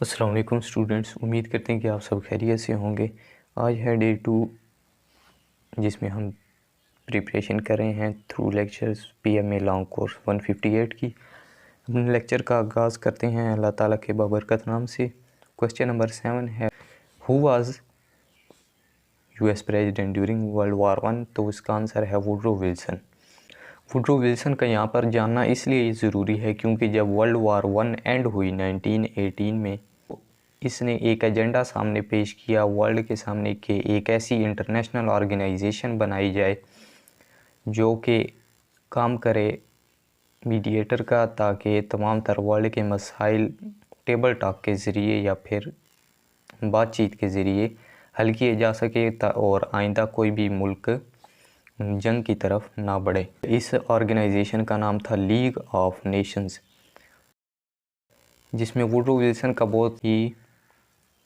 अस्सलाम वालेकुम स्टूडेंट्स, उम्मीद करते हैं कि आप सब खैरियत से होंगे। आज है डे 2 जिसमें हम प्रिपरेशन कर रहे हैं through lectures PMA long course 158 की। अपने लेक्चर का आगाज़ करते हैं अल्लाह ताला के बाबरकत नाम से। क्वेश्चन नंबर 7 है, who was US president during world war 1। तो इसका आंसर है वुडरो विल्सन। वुडरो विल्सन का यहाँ पर जानना इसलिए ज़रूरी है क्योंकि जब वर्ल्ड वार 1 एंड हुई 1918 में, इसने एक एजेंडा सामने पेश किया वर्ल्ड के सामने कि एक ऐसी इंटरनेशनल ऑर्गेनाइजेशन बनाई जाए जो कि काम करे मीडिएटर का, ताकि तमाम तर वर्ल्ड के मसाइल टेबल टॉक के ज़रिए या फिर बातचीत के ज़रिए हल किए जा सके और आइंदा कोई भी मुल्क जंग की तरफ ना बढ़े। इस ऑर्गेनाइजेशन का नाम था लीग ऑफ नेशंस, जिसमें वुडरो विल्सन का बहुत ही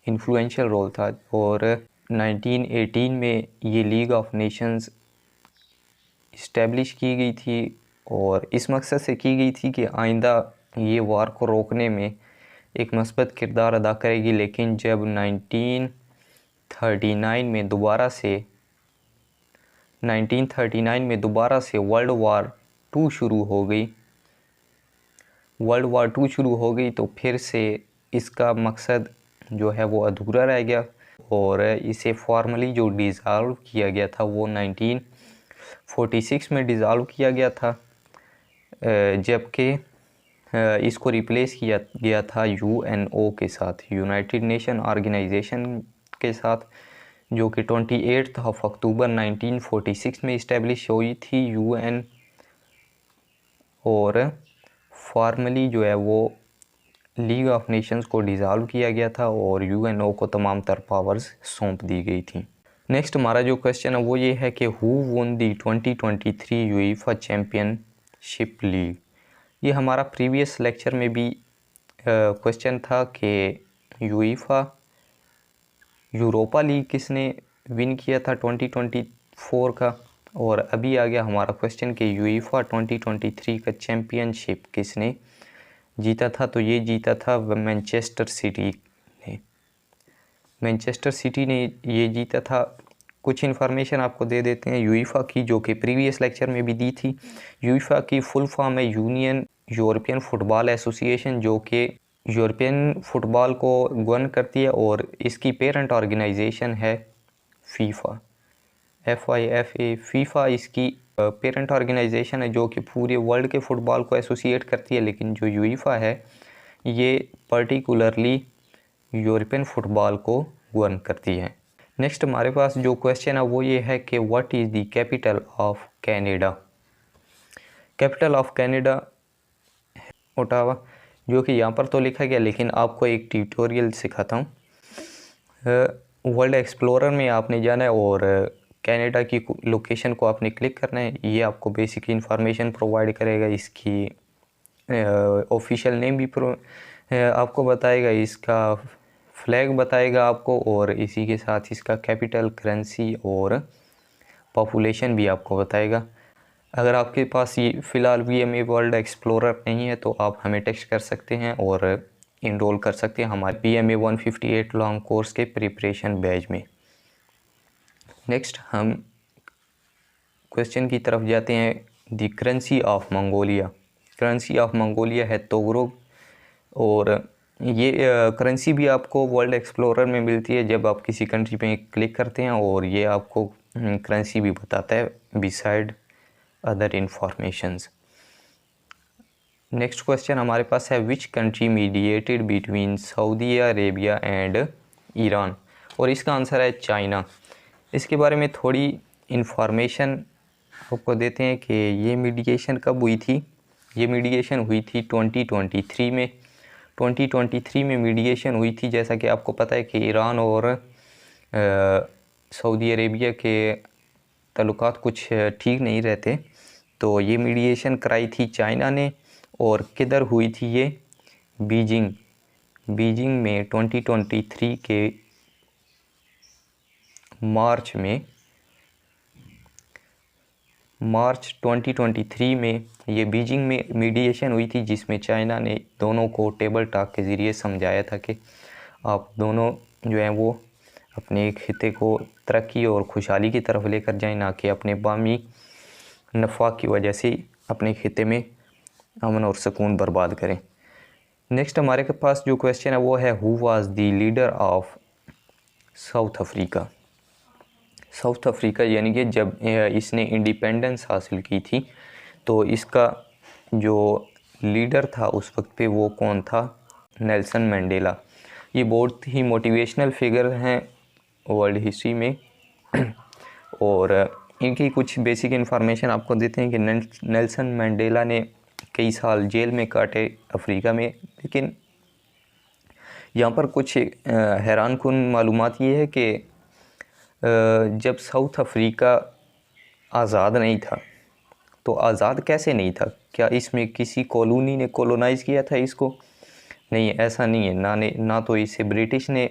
इन्फ्लुएंशियल रोल था। और 1918 में ये लीग ऑफ नेशंस इस्टेब्लिश की गई थी और इस मकसद से की गई थी कि आइंदा ये वार को रोकने में एक मस्बत किरदार अदा करेगी। लेकिन जब 1939 में दोबारा से वर्ल्ड वार 2 शुरू हो गई तो फिर से इसका मकसद जो है वो अधूरा रह गया और इसे फॉर्मली जो डिज़ाल्व किया गया था वो 1946 में डिज़ाल्व किया गया था, जबकि इसको रिप्लेस किया गया था यूएनओ के साथ, यूनाइटेड नेशन ऑर्गेनाइजेशन के साथ, जो कि 28 अक्टूबर 1946 में इस्टेब्लिश हुई थी यूएन। और फॉर्मली जो है वो लीग ऑफ नेशंस को डिज़ाल्व किया गया था और यूएनओ को तमाम तर पावर्स सौंप दी गई थी। नेक्स्ट हमारा जो क्वेश्चन है वो ये है कि हु वोन दी 2023 यूईफा चैम्पियनशिप लीग। ये हमारा प्रीवियस लेक्चर में भी क्वेश्चन था कि यूरोपा लीग किसने विन किया था 2024 का, और अभी आ गया हमारा क्वेश्चन कि यूईफा 2023 का चैम्पियनशिप किसने जीता था। तो ये जीता था मैनचेस्टर सिटी ने ये जीता था। कुछ इन्फॉर्मेशन आपको दे देते हैं यूईफा की, जो कि प्रीवियस लेक्चर में भी दी थी। यूईफा की फुल फॉर्म है यूनियन यूरोपियन फुटबॉल एसोसिएशन, जो कि यूरोपियन फुटबॉल को गवर्न करती है, और इसकी पेरेंट ऑर्गेनाइजेशन है फीफा, FIFA। फीफा इसकी पेरेंट ऑर्गेनाइजेशन है जो कि पूरे वर्ल्ड के फ़ुटबॉल को एसोसिएट करती है, लेकिन जो यूईफा है ये पर्टिकुलरली यूरोपियन फुटबॉल को गवर्न करती है। नेक्स्ट हमारे पास जो क्वेश्चन है वो ये है कि what is the capital of Canada. Capital of Canada Ottawa, जो कि यहाँ पर तो लिखा गया, लेकिन आपको एक ट्यूटोरियल सिखाता हूँ। वर्ल्ड एक्सप्लोरर में आपने जाना है और कनाडा की लोकेशन को आपने क्लिक करना है। ये आपको बेसिक इन्फॉर्मेशन प्रोवाइड करेगा, इसकी ऑफिशियल नेम भी आपको बताएगा, इसका फ्लैग बताएगा आपको, और इसी के साथ इसका कैपिटल, करेंसी और पॉपुलेशन भी आपको बताएगा। अगर आपके पास ये फ़िलहाल VMA वर्ल्ड एक्सप्लोरर नहीं है तो आप हमें टेक्स्ट कर सकते हैं और इनरोल कर सकते हैं हमारे PMA 158 लॉन्ग कोर्स के प्रिपरेशन बैच में। नेक्स्ट हम क्वेश्चन की तरफ जाते हैं। The currency of Mongolia. Currency of Mongolia है तोगरुक, और ये करेंसी भी आपको वर्ल्ड एक्सप्लोरर में मिलती है जब आप किसी कंट्री पे क्लिक करते हैं, और ये आपको करेंसी भी बताता है beside other informations. Next question हमारे पास है which country mediated between Saudi Arabia and Iran, और इसका आंसर है चाइना। इसके बारे में थोड़ी इन्फॉर्मेशन आपको देते हैं कि ये मीडिएशन कब हुई थी। ये मीडिएशन हुई थी 2023 में। 2023 में मीडिएशन हुई थी। जैसा कि आपको पता है कि ईरान और सऊदी अरेबिया के ताल्लुकात कुछ ठीक नहीं रहते, तो ये मीडिएशन कराई थी चाइना ने। और किधर हुई थी ये? बीजिंग में 2023 के मार्च में मार्च 2023 में ये बीजिंग में मीडिएशन हुई थी, जिसमें चाइना ने दोनों को टेबल टॉक के ज़रिए समझाया था कि आप दोनों जो हैं वो अपने खिते को तरक्की और खुशहाली की तरफ लेकर जाएं, ना कि अपने बामी नफ़ा की वजह से अपने खिते में अमन और सुकून बर्बाद करें। नेक्स्ट हमारे के पास जो क्वेश्चन है वो है, who was the leader of south Africa. South Africa यानी कि जब इसने इंडिपेंडेंस हासिल की थी तो इसका जो लीडर था उस वक्त पे वो कौन था? Nelson Mandela. ये बहुत ही मोटिवेशनल फिगर हैं वर्ल्ड हिस्ट्री में और इनकी कुछ बेसिक इन्फॉर्मेशन आपको देते हैं कि नेल्सन मंडेला ने कई साल जेल में काटे अफ्रीका में। लेकिन यहाँ पर कुछ हैरानकुन मालूमात ये है कि जब साउथ अफ्रीका आज़ाद नहीं था तो आज़ाद कैसे नहीं था? क्या इसमें किसी कॉलोनी ने कॉलोनाइज़ किया था इसको? नहीं, ऐसा नहीं है। ना तो इसे ब्रिटिश ने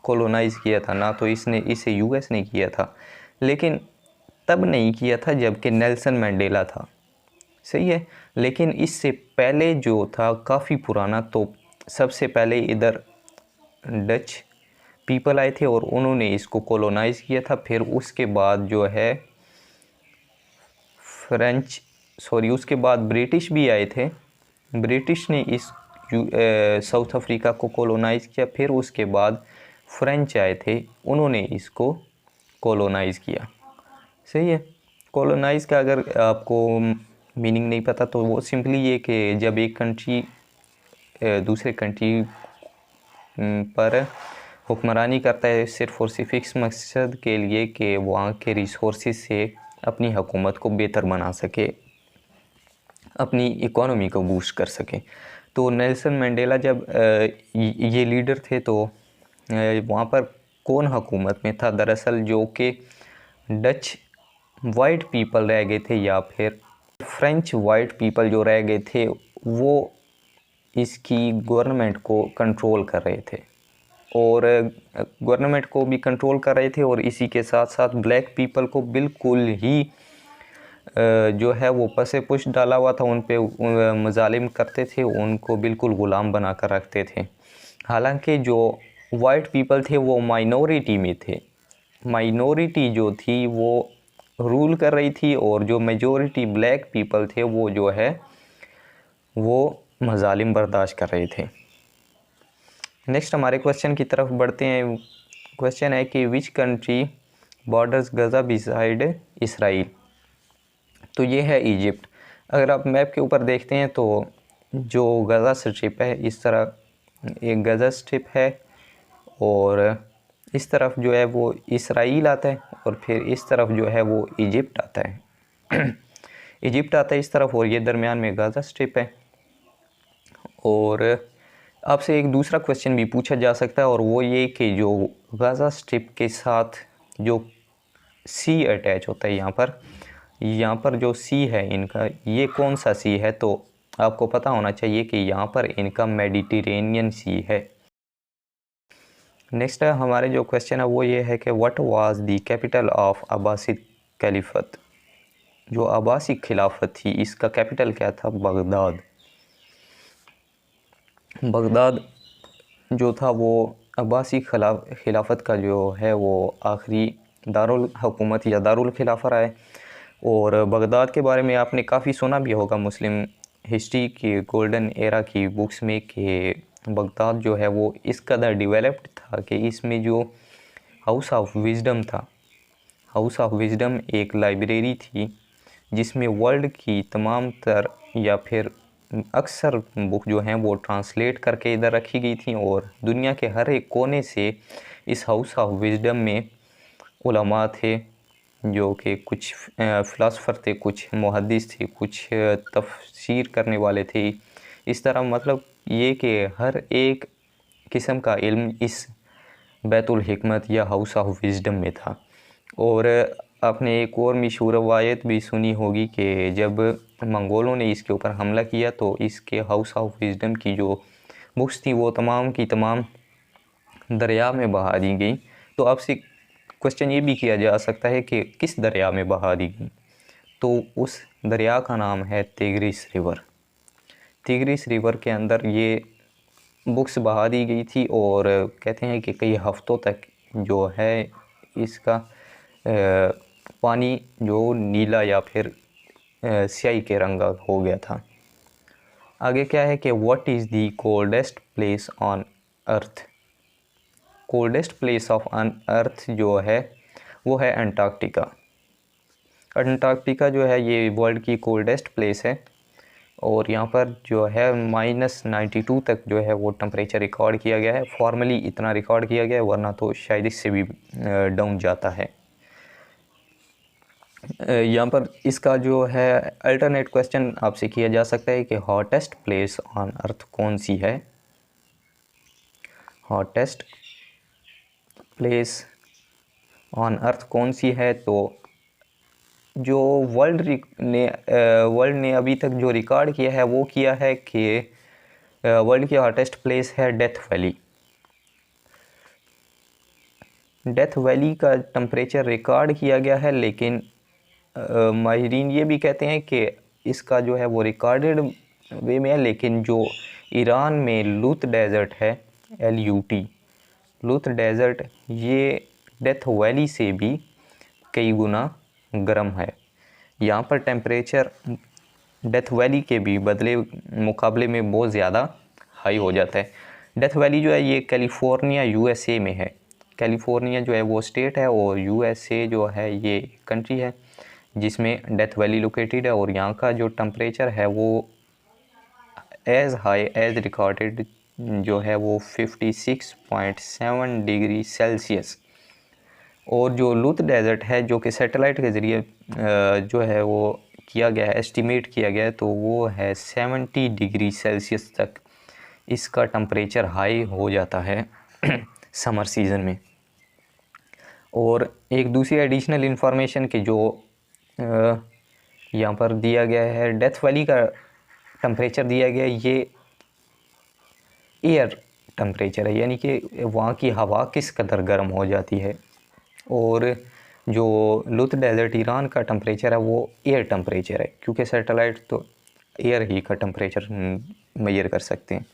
कॉलोनाइज़ किया था, ना तो इसे यूएस ने किया था। लेकिन तब नहीं किया था जबकि नेल्सन मंडेला था, सही है। लेकिन इससे पहले जो था काफ़ी पुराना, तो सबसे पहले इधर डच पीपल आए थे और उन्होंने इसको कॉलोनाइज़ किया था। फिर उसके बाद जो है उसके बाद ब्रिटिश भी आए थे। ब्रिटिश ने इस साउथ अफ्रीका को कॉलोनाइज़ किया। फिर उसके बाद फ्रेंच आए थे, उन्होंने इसको कॉलोनाइज़ किया, सही है। कॉलोनाइज़ का अगर आपको मीनिंग नहीं पता तो वो सिंपली ये कि जब एक कंट्री दूसरे कंट्री पर हुक्मरानी करता है सिर्फ़ और सिर्फ इस मकसद के लिए कि वहाँ के रिसोर्सेज से अपनी हुकूमत को बेहतर बना सके, अपनी इकोनॉमी को बूस्ट कर सके। तो नेल्सन मंडेला जब ये लीडर थे तो वहाँ पर कौन हुकूमत में था? दरअसल जो कि डच वाइट पीपल रह गए थे या फिर फ्रेंच वाइट पीपल जो रह गए थे, वो इसकी गवर्नमेंट को कंट्रोल कर रहे थे और गवर्नमेंट को भी कंट्रोल कर रहे थे और इसी के साथ साथ ब्लैक पीपल को बिल्कुल ही जो है वो पसे पुश डाला हुआ था, उन पे मजालिम करते थे, उनको बिल्कुल ग़ुलाम बना कर रखते थे। हालांकि जो वाइट पीपल थे वो माइनॉरिटी में थे, माइनॉरिटी जो थी वो रूल कर रही थी और जो मेजॉरिटी ब्लैक पीपल थे वो जो है वो मजालिम बर्दाश्त कर रहे थे। नेक्स्ट हमारे क्वेश्चन की तरफ बढ़ते हैं। क्वेश्चन है कि which country borders Gaza beside Israel. तो ये है इजिप्ट। अगर आप मैप के ऊपर देखते हैं तो जो गज़ा स्ट्रिप है, इस तरह एक गज़ा स्ट्रिप है और इस तरफ जो है वो इसराइल आता है और फिर इस तरफ जो है वो इजिप्ट आता है इजिप्ट आता है इस तरफ और ये दरमियान में गज़ा स्ट्रिप है। और आपसे एक दूसरा क्वेश्चन भी पूछा जा सकता है और वो ये कि जो गज़ा स्ट्रिप के साथ जो सी अटैच होता है, यहाँ पर जो सी है इनका, ये कौन सा सी है? तो आपको पता होना चाहिए कि यहाँ पर इनका मेडिटेरेनियन सी है। नेक्स्ट हमारे जो क्वेश्चन है वो ये है कि what was the capital of Abbasid खलीफत। जो अब्बासी खिलाफत थी इसका कैपिटल क्या था? बगदाद। बगदाद जो था वो अब्बासी खिलाफत का जो है वो आखिरी दारुल हुकूमत या दारुल खिलाफा रहा है। और बगदाद के बारे में आपने काफ़ी सुना भी होगा मुस्लिम हिस्ट्री की गोल्डन एरा की बुक्स में कि बगदाद जो है वो इस कदर डेवलप्ड था कि इसमें जो हाउस ऑफ विज़डम था, हाउस ऑफ विज़डम एक लाइब्रेरी थी जिसमें वर्ल्ड की तमाम तर या फिर अक्सर बुक जो हैं वो ट्रांसलेट करके इधर रखी गई थी और दुनिया के हर एक कोने से इस हाउस ऑफ विज़डम में उलमा थे जो कि कुछ फ़िलासफ़र थे, कुछ मुहद्दिस थे, कुछ तफसीर करने वाले थे। इस तरह मतलब ये कि हर एक किस्म का इल्म इस बैतुल हिकमत या हाउस ऑफ विज़डम में था। और आपने एक और मशहूर रवायत भी सुनी होगी कि जब मंगोलों ने इसके ऊपर हमला किया तो इसके हाउस ऑफ विज़डम की जो बुक्स थी वो तमाम की तमाम दरिया में बहा दी गई। तो आपसे क्वेश्चन ये भी किया जा सकता है कि किस दरिया में बहा दी गई? तो उस दरिया का नाम है तिग्रिस रिवर। तिग्रिस रिवर के अंदर ये बुक्स बहा दी गई थी और कहते हैं कि कई हफ्तों तक जो है इसका पानी जो नीला या फिर स्याही के रंग का हो गया था। आगे क्या है कि what is the coldest place on earth. Coldest place of on earth जो है वो है अंटार्कटिका। अंटार्कटिका जो है ये वर्ल्ड की कोल्डेस्ट प्लेस है और यहाँ पर जो है -92 तक जो है वो टेम्परेचर रिकॉर्ड किया गया है। फॉर्मली इतना रिकॉर्ड किया गया है, वरना तो शायद इससे भी डाउन जाता है। यहाँ पर इसका जो है अल्टरनेट क्वेश्चन आपसे किया जा सकता है कि हॉटेस्ट प्लेस ऑन अर्थ कौन सी है। हॉटेस्ट प्लेस ऑन अर्थ कौन सी है, तो जो वर्ल्ड ने अभी तक जो रिकॉर्ड किया है वो किया है कि वर्ल्ड की हॉटेस्ट प्लेस है डेथ वैली। डेथ वैली का टेम्परेचर रिकॉर्ड किया गया है, लेकिन माहिरीन ये भी कहते हैं कि इसका जो है वो रिकॉर्डेड वे में है, लेकिन जो ईरान में लूत डेज़र्ट है LUT लूत डेज़र्ट, ये डेथ वैली से भी कई गुना गर्म है। यहाँ पर टेम्परेचर डेथ वैली के भी मुकाबले में बहुत ज़्यादा हाई हो जाता है। डेथ वैली जो है ये कैलिफोर्निया USA में है। कैलिफोर्निया जो है वो स्टेट है और USA जो है ये कंट्री है जिसमें डेथ वैली लोकेटेड है। और यहाँ का जो टेम्परेचर है वो एज़ हाई एज़ रिकॉर्डेड जो है वो 56.7 डिग्री सेल्सियस। और जो लूत डेज़र्ट है जो कि सैटेलाइट के ज़रिए जो है वो किया गया है, एस्टिमेट किया गया है, तो वो है 70 डिग्री सेल्सियस तक इसका टेम्परेचर हाई हो जाता है समर सीज़न में। और एक दूसरी एडिशनल इंफॉर्मेशन कि जो यहाँ पर दिया गया है, डेथ वैली का टेम्परेचर दिया गया है, ये एयर टेम्परेचर है, यानी कि वहाँ की हवा किस कदर गर्म हो जाती है। और जो लुत डेज़र्ट ईरान का टेम्परेचर है वो एयर टेम्परेचर है, क्योंकि सैटेलाइट तो एयर ही का टेम्परेचर मेजर कर सकते हैं।